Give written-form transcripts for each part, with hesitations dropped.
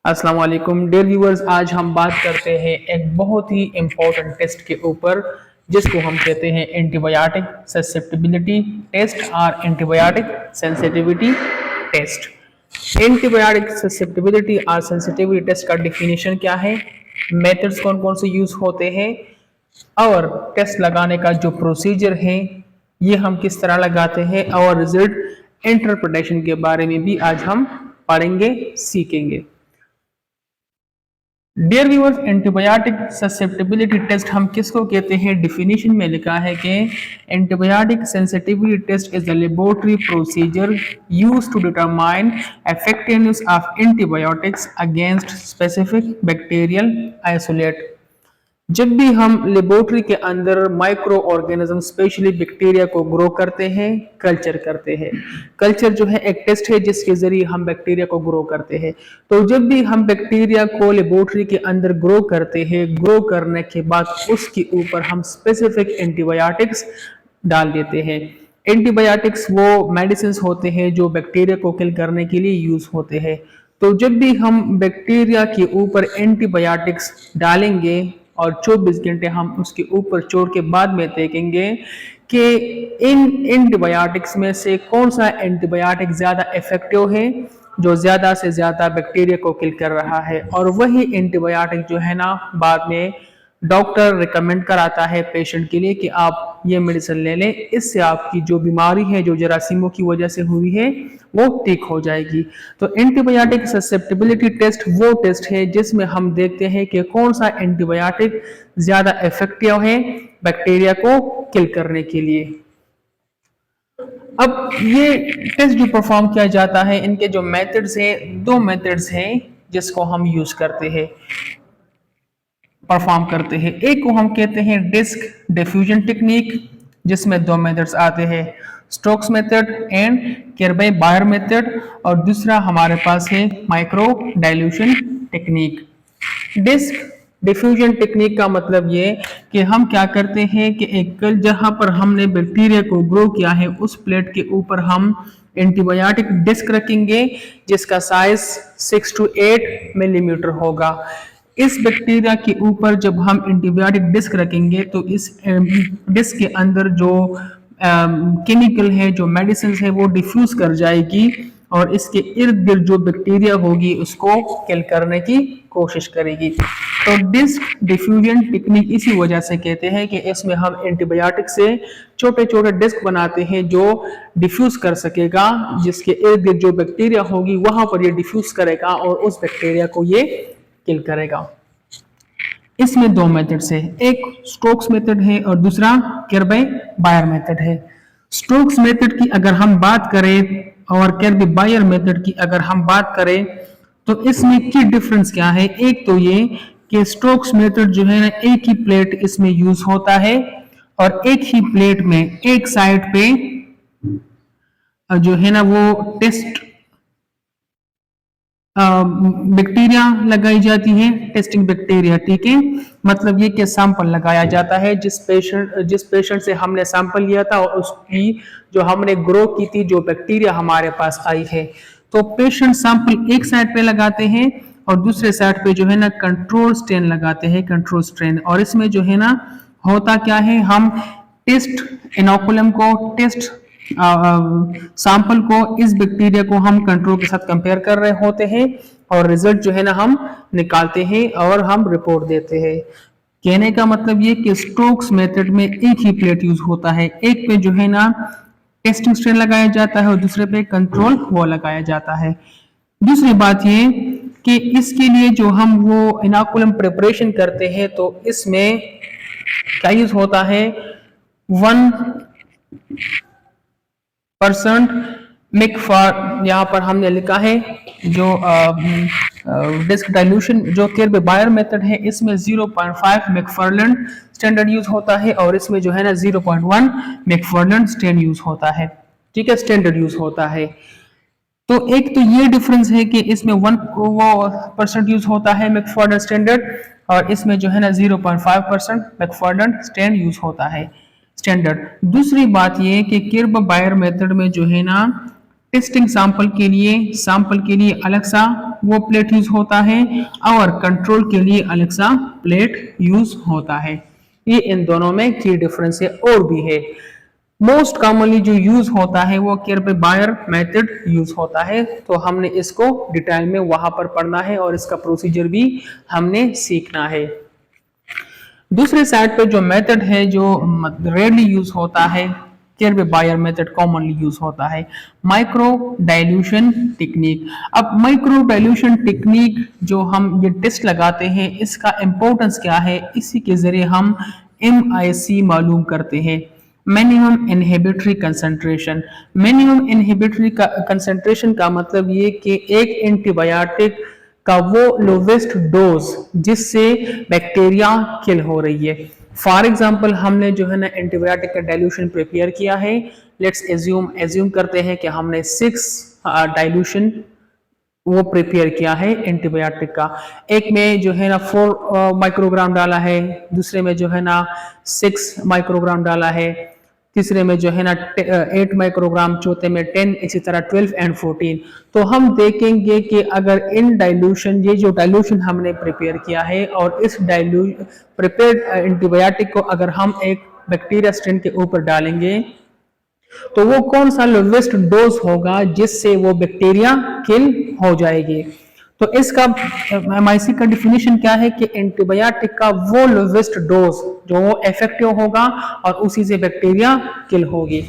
अस्सलाम वालेकुम dear viewers. आज हम बात करते हैं एक बहुत ही इम्पोर्टेंट टेस्ट के ऊपर जिसको हम कहते हैं एंटीबायोटिक ससेप्टिबिलिटी टेस्ट और antibiotic sensitivity test. Antibiotic susceptibility और सेंसिटिविटी टेस्ट का डिफिनीशन क्या है, मेथड्स कौन कौन से यूज होते हैं और टेस्ट लगाने का जो प्रोसीजर है ये हम किस तरह लगाते हैं और रिजल्ट इंटरप्रिटेशन के बारे में भी आज हम पढ़ेंगे सीखेंगे। Dear viewers, antibiotic susceptibility test हम किसको कहते हैं? डिफिनीशन में लिखा है कि antibiotic sensitivity test is the laboratory procedure used to determine effectiveness of antibiotics against specific bacterial isolate. जब भी हम लेबोरेटरी के अंदर माइक्रो ऑर्गेनिज्म स्पेशली बैक्टीरिया को ग्रो करते हैं, कल्चर करते हैं। कल्चर जो है एक टेस्ट है जिसके जरिए हम बैक्टीरिया को ग्रो करते हैं। तो जब भी हम बैक्टीरिया को लेबोरेटरी के अंदर ग्रो करते हैं, ग्रो करने के बाद उसके ऊपर हम स्पेसिफिक एंटीबायोटिक्स डाल देते हैं। एंटीबायोटिक्स वो मेडिसिन होते हैं जो बैक्टीरिया को किल करने के लिए यूज होते हैं। तो जब भी हम बैक्टीरिया के ऊपर एंटीबायोटिक्स डालेंगे और 24 घंटे हम उसके ऊपर छोड़ के बाद में देखेंगे कि इन एंटीबायोटिक्स में से कौन सा एंटीबायोटिक ज़्यादा इफेक्टिव है, जो ज़्यादा से ज़्यादा बैक्टीरिया को किल कर रहा है। और वही एंटीबायोटिक जो है ना बाद में डॉक्टर रिकमेंड कराता है पेशेंट के लिए कि आप ये मेडिसिन ले लें, इससे आपकी जो बीमारी है जो जरासीमों की वजह से हुई है वो ठीक हो जाएगी। तो एंटीबायोटिक ससेप्टिबिलिटी टेस्ट वो टेस्ट है जिसमें हम देखते हैं कि कौन सा एंटीबायोटिक ज्यादा इफेक्टिव है बैक्टीरिया को किल करने के लिए। अब ये टेस्ट जो परफॉर्म किया जाता है, इनके जो मेथड्स हैं, दो मेथड्स हैं जिसको हम यूज करते हैं, परफॉर्म करते हैं। एक को हम कहते हैं डिस्क डिफ्यूजन टेक्निक, जिसमें दो मेथड्स आते हैं, Stokes method and Kirby Bauer method, और दूसरा हमारे पास है micro dilution technique. Disc diffusion technique का मतलब ये कि हम क्या करते हैं कि एक जहां पर हमने बैक्टीरिया को ग्रो किया है उस प्लेट के ऊपर हम एंटीबायोटिक डिस्क रखेंगे जिसका साइज 6 to 8 मिलीमीटर होगा। इस बैक्टीरिया के ऊपर जब हम एंटीबायोटिक डिस्क रखेंगे तो इस डिस्क के अंदर जो केमिकल है, जो मेडिसिन है, वो डिफ्यूज कर जाएगी और इसके इर्द गिर्द जो बैक्टीरिया होगी उसको किल करने की कोशिश करेगी। तो डिस्क डिफ्यूजन टेक्निक इसी वजह से कहते हैं कि इसमें हम एंटीबायोटिक से छोटे छोटे डिस्क बनाते हैं जो डिफ्यूज कर सकेगा, जिसके इर्द गिर्द जो बैक्टीरिया होगी वहां पर ये डिफ्यूज करेगा और उस बैक्टीरिया को ये किल करेगा। इसमें दो मेथड्स है, एक स्टोक्स मेथड है और दूसरा किर्बे बायर मेथड है। स्टोक्स मेथड की अगर हम बात करें और किर्बे बायर मेथड की अगर हम बात करें तो इसमें की डिफरेंस क्या है? एक तो ये कि स्टोक्स मेथड जो है ना, एक ही प्लेट इसमें यूज होता है और एक ही प्लेट में एक साइड पे जो है ना वो टेस्ट बैक्टीरिया लगाई जाती है, टेस्टिंग बैक्टीरिया, ठीक है। मतलब ये कि सैंपल लगाया जाता है जिस पेशेंट से हमने सैंपल लिया था और उसकी जो हमने ग्रो की थी जो बैक्टीरिया हमारे पास आई है, तो पेशेंट सैंपल एक साइड पे लगाते हैं और दूसरे साइड पे जो है ना कंट्रोल स्ट्रेन लगाते हैं, कंट्रोल स्ट्रेन। और इसमें जो है ना होता क्या है, हम टेस्ट इनोकुलम को, टेस्ट सैंपल को, इस बैक्टीरिया को हम कंट्रोल के साथ कंपेयर कर रहे होते हैं और रिजल्ट जो है ना हम निकालते हैं और हम रिपोर्ट देते हैं। कहने का मतलब ये कि स्टोक्स मेथड में एक ही प्लेट यूज होता है, एक पे जो है ना टेस्टिंग स्ट्रेन लगाया जाता है और दूसरे पे कंट्रोल वो लगाया जाता है। दूसरी बात ये कि इसके लिए जो हम वो इनोकुलम प्रिपरेशन करते हैं तो इसमें क्या यूज होता है, 1% मिक, यहाँ पर हमने लिखा है जो डिस्क डाइल्यूशन जो किर्बे बायर मेथड है इसमें 0.5 मैकफार्लैंड स्टैंडर्ड यूज होता है और इसमें जो है ना 0.1 मैकफार्लैंड स्टैंड यूज होता है, ठीक है, स्टैंडर्ड यूज होता है। तो एक तो ये डिफरेंस है कि इसमें 1% यूज होता है मैकफार्लैंड स्टैंडर्ड और इसमें जो है ना 0.5% मैकफार्लैंड स्टैंड यूज होता है, स्टैंडर्ड। दूसरी बात ये कि किर्बे बायर मेथड में जो है ना टेस्टिंग सैंपल के लिए अलग सा वो प्लेट यूज होता है और कंट्रोल के लिए अलग सा प्लेट यूज होता है। ये इन दोनों में की डिफरेंस है और भी है। मोस्ट कॉमनली जो यूज होता है वो Kirby Bauer method use होता है, तो हमने इसको डिटेल में वहां पर पढ़ना है और इसका प्रोसीजर भी हमने सीखना है। दूसरे साइड पे जो मेथड है जो रेयरली यूज होता है, Kirby Bauer method commonly use होता है, माइक्रो डाइल्यूशन टेक्निक। अब माइक्रो डाइल्यूशन टेक्निक जो हम ये टेस्ट लगाते हैं इसका इंपॉर्टेंस क्या है, इसी के जरिए हम MIC मालूम करते हैं, minimum inhibitory concentration. Minimum inhibitory concentration का मतलब ये कि एक एंटीबायोटिक का वो लोवेस्ट डोज जिससे बैक्टीरिया किल हो रही है। फॉर एग्जाम्पल हमने जो है ना एंटीबायोटिक का डाइल्यूशन प्रिपेयर किया है, लेट्स एज्यूम करते हैं कि हमने 6 डाइल्यूशन वो प्रिपेयर किया है एंटीबायोटिक का। एक में जो है ना 4 माइक्रोग्राम डाला है, दूसरे में जो है ना 6 माइक्रोग्राम डाला है, तीसरे में जो है ना 8 माइक्रोग्राम, चौथे में 10, इसी तरह 12 एंड 14। तो हम देखेंगे कि अगर इन डाइल्यूशन, ये जो डाइल्यूशन हमने प्रिपेयर किया है और इस प्रिपेयर्ड एंटीबायोटिक को अगर हम एक बैक्टीरिया स्ट्रेन के ऊपर डालेंगे तो वो कौन सा लोवेस्ट डोज होगा जिससे वो बैक्टीरिया किल हो जाएगी। तो इसका MIC का डिफिनीशन क्या है कि एंटीबायोटिक का वो लोवेस्ट डोज जो वो इफेक्टिव होगा और उसी से बैक्टीरिया किल होगी।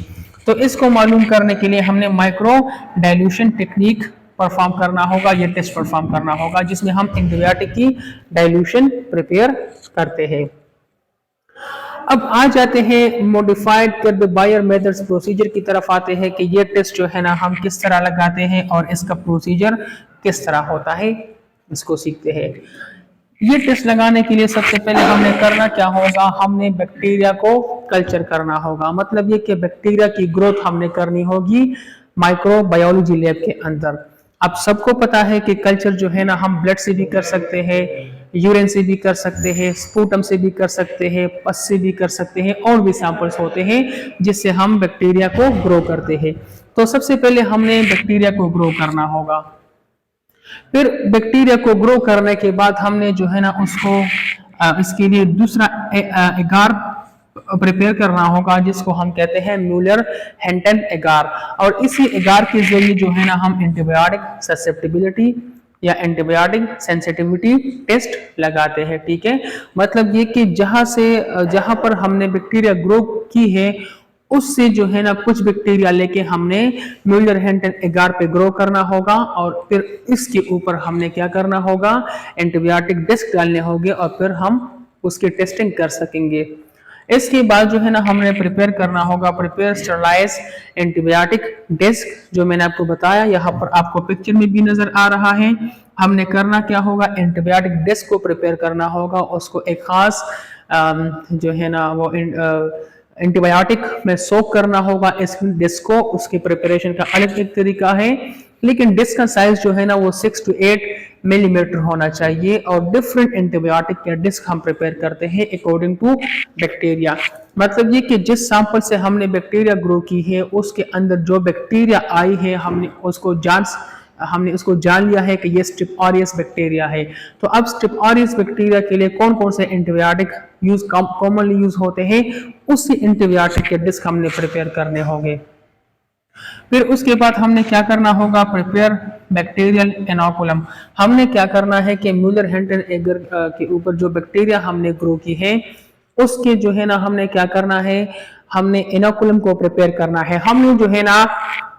तो इसको मालूम करने के लिए हमने माइक्रो डाइल्यूशन टेक्निक परफॉर्म करना होगा, ये टेस्ट परफॉर्म करना होगा जिसमें हम एंटीबायोटिक की डाइल्यूशन प्रिपेयर करते हैं। अब आ जाते हैं modified Kirby Bauer methods procedure की तरफ आते हैं कि ये टेस्ट जो है ना हम किस तरह लगाते हैं और इसका प्रोसीजर किस तरह होता है, इसको सीखते हैं। ये टेस्ट लगाने के लिए सबसे पहले हमने करना क्या होगा, हमने बैक्टीरिया को कल्चर करना होगा। मतलब ये कि बैक्टीरिया की ग्रोथ हमने करनी होगी माइक्रोबायोलॉजी लैब के अंदर। अब सबको पता है कि कल्चर जो है ना हम ब्लड से भी कर सकते हैं, यूरिन से भी कर सकते हैं, स्पूटम से भी कर सकते हैं, पस से भी कर सकते हैं, और भी सैंपल्स होते हैं जिससे हम बैक्टीरिया को ग्रो करते हैं। तो सबसे पहले हमने बैक्टीरिया को ग्रो करना होगा। फिर बैक्टीरिया को ग्रो करने के बाद हमने जो है ना उसको इसके लिए दूसरा एगार प्रिपेयर करना होगा जिसको हम कहते हैं म्यूलर हेंटन एगार। और इसी एगार के जरिए जो है ना हम एंटीबायोटिक ससेप्टिबिलिटी या एंटीबायोटिक सेंसिटिविटी टेस्ट लगाते हैं। ठीक है, मतलब ये कि जहां पर हमने बैक्टीरिया ग्रो की है उससे जो है ना कुछ बैक्टीरिया लेके हमने म्यूलर हेंटन एगार पे ग्रो करना होगा और फिर इसके ऊपर हमने क्या करना होगा, एंटीबायोटिक डिस्क डालने होंगे और फिर हम उसकी टेस्टिंग कर सकेंगे। इसके बाद जो है ना हमने प्रिपेयर करना होगा प्रिपेयर स्टरलाइज एंटीबायोटिक डिस्क, जो मैंने आपको बताया यहाँ पर आपको पिक्चर में भी नजर आ रहा है। हमने करना क्या होगा, एंटीबायोटिक डिस्क को प्रिपेयर करना होगा, उसको एक खास जो है ना वो एंटीबायोटिक में सोक करना होगा इस डिस्क को। उसकी प्रिपरेशन का अलग एक तरीका है, लेकिन डिस्क का साइज जो है ना वो 6 to 8 मिलीमीटर होना चाहिए। और डिफरेंट एंटीबायोटिक या डिस्क हम प्रिपेयर करते हैं अकॉर्डिंग टू बैक्टीरिया। मतलब ये कि जिस सैंपल से हमने बैक्टीरिया ग्रो की है उसके अंदर जो बैक्टीरिया आई है हमने उसको जान लिया है कि ये स्ट्रिप ऑरियस बैक्टीरिया है। तो अब स्ट्रिप ऑरियस बैक्टीरिया के लिए कौन कौन से एंटीबायोटिक कॉमनली यूज होते हैं, उसी एंटीबायोटिक के डिस्क हमने प्रिपेयर करने होंगे। फिर उसके बाद हमने क्या करना होगा, प्रिपेयर बैक्टीरियल इनोकुलम। हमने क्या करना है कि म्यूलर हेंटन एगर के ऊपर जो बैक्टीरिया हमने ग्रो की है उसके जो है ना हमने क्या करना है, हमने इनोकुलम को प्रिपेयर करना है। हमने जो है ना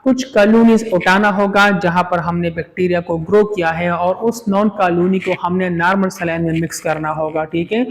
कुछ कॉलोनीज उठाना होगा जहां पर हमने बैक्टीरिया को ग्रो किया है और उस नॉन कॉलोनी को हमने नॉर्मल सलाइन में मिक्स करना होगा। ठीक है,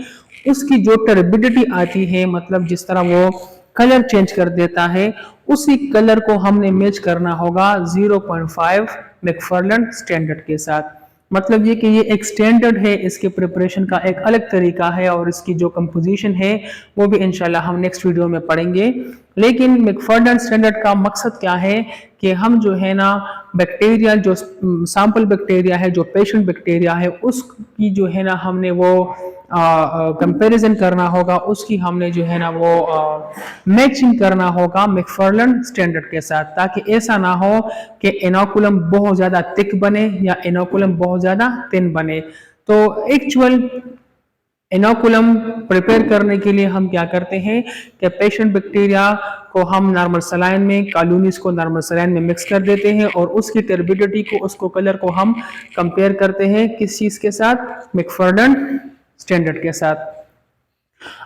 उसकी जो टर्बिडिटी आती है, मतलब जिस तरह वो कलर चेंज कर देता है, उसी कलर को हमने मैच करना होगा 0.5 मैकफार्लैंड स्टैंडर्ड के साथ। मतलब ये कि ये एक स्टैंडर्ड है, इसके प्रिपरेशन का एक अलग तरीका है और इसकी जो कंपोजिशन है वो भी इंशाल्लाह हम नेक्स्ट वीडियो में पढ़ेंगे। लेकिन मैकफार्लैंड स्टैंडर्ड का मकसद क्या है कि हम जो है ना बैक्टीरिया, जो सैंपल बैक्टीरिया है, जो पेशेंट बैक्टीरिया है, उसकी जो है ना हमने वो कंपैरिजन करना होगा, उसकी हमने जो है ना वो मैचिंग करना होगा मैकफार्लैंड स्टैंडर्ड के साथ, ताकि ऐसा ना हो कि इनोकुलम बहुत ज़्यादा थिक बने या इनोकुलम बहुत ज़्यादा थिन बने। तो एक्चुअल इनोकुलम प्रिपेयर करने के लिए हम क्या करते हैं कि पेशेंट बैक्टीरिया को हम नॉर्मल सलाइन में, कॉलोनीज को नॉर्मल सलाइन में मिक्स कर देते हैं और उसकी टर्बिडिटी को, उसको कलर को हम कंपेयर करते हैं किस चीज के साथ, मैकफार्लैंड स्टैंडर्ड के साथ।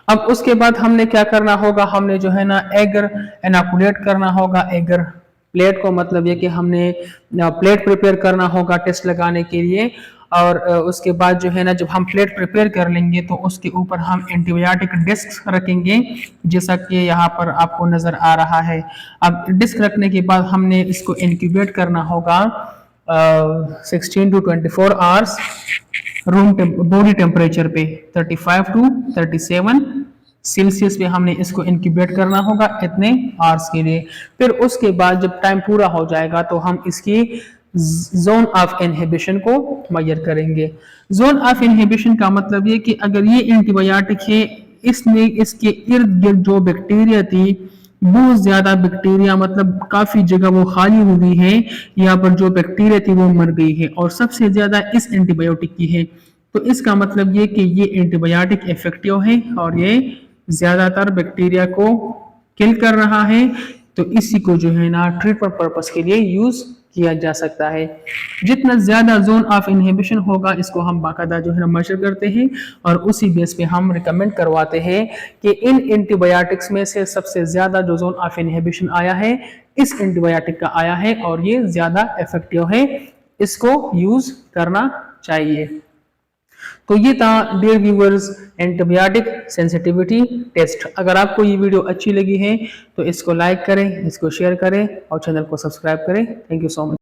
अब उसके बाद हमने क्या करना होगा, हमने जो है ना एगर इनोकुलेट करना होगा। एगर प्लेट को मतलब ये कि हमने प्लेट प्रिपेयर करना होगा टेस्ट लगाने के लिए। और उसके बाद जो है ना जब हम प्लेट प्रिपेयर कर लेंगे तो उसके ऊपर हम एंटीबायोटिक डिस्क रखेंगे, जैसा कि यहाँ पर आपको नजर आ रहा है। अब डिस्क रखने के बाद हमने इसको इंक्यूबेट करना होगा 16 to 24 आवर्स बॉडी टेम्परेचर पे 35 to 37 सेल्सियस पे हमने इसको इंक्यूबेट करना होगा इतने आवर्स के लिए। फिर उसके बाद जब टाइम पूरा हो जाएगा तो हम इसकी जोन ऑफ इनहिबिशन को मेजर करेंगे। जोन ऑफ इनहिबिशन का मतलब ये कि अगर ये एंटीबायोटिक है, इसने इसके इर्द गिर्द जो बैक्टीरिया थी, बहुत ज्यादा बैक्टीरिया मतलब काफी जगह वो खाली हुई है, यहाँ पर जो बैक्टीरिया थी वो मर गई है और सबसे ज्यादा इस एंटीबायोटिक की है, तो इसका मतलब ये कि ये एंटीबायोटिक इफेक्टिव है और ये ज्यादातर बैक्टीरिया को किल कर रहा है। तो इसी को जो है ना ट्रीटमेंट पर्पस के लिए यूज किया जा सकता है। जितना ज्यादा जोन ऑफ इनहिबिशन होगा इसको हम बाकायदा जो है ना मेजर करते हैं और उसी बेस पे हम रिकमेंड करवाते हैं कि इन एंटीबायोटिक्स में से सबसे ज्यादा जो जोन ऑफ इनहिबिशन आया है इस एंटीबायोटिक का आया है और ये ज्यादा इफेक्टिव है, इसको यूज करना चाहिए। तो ये था dear viewers antibiotic sensitivity test. अगर आपको ये वीडियो अच्छी लगी है तो इसको लाइक करें, इसको शेयर करें और चैनल को सब्सक्राइब करें। Thank you so much.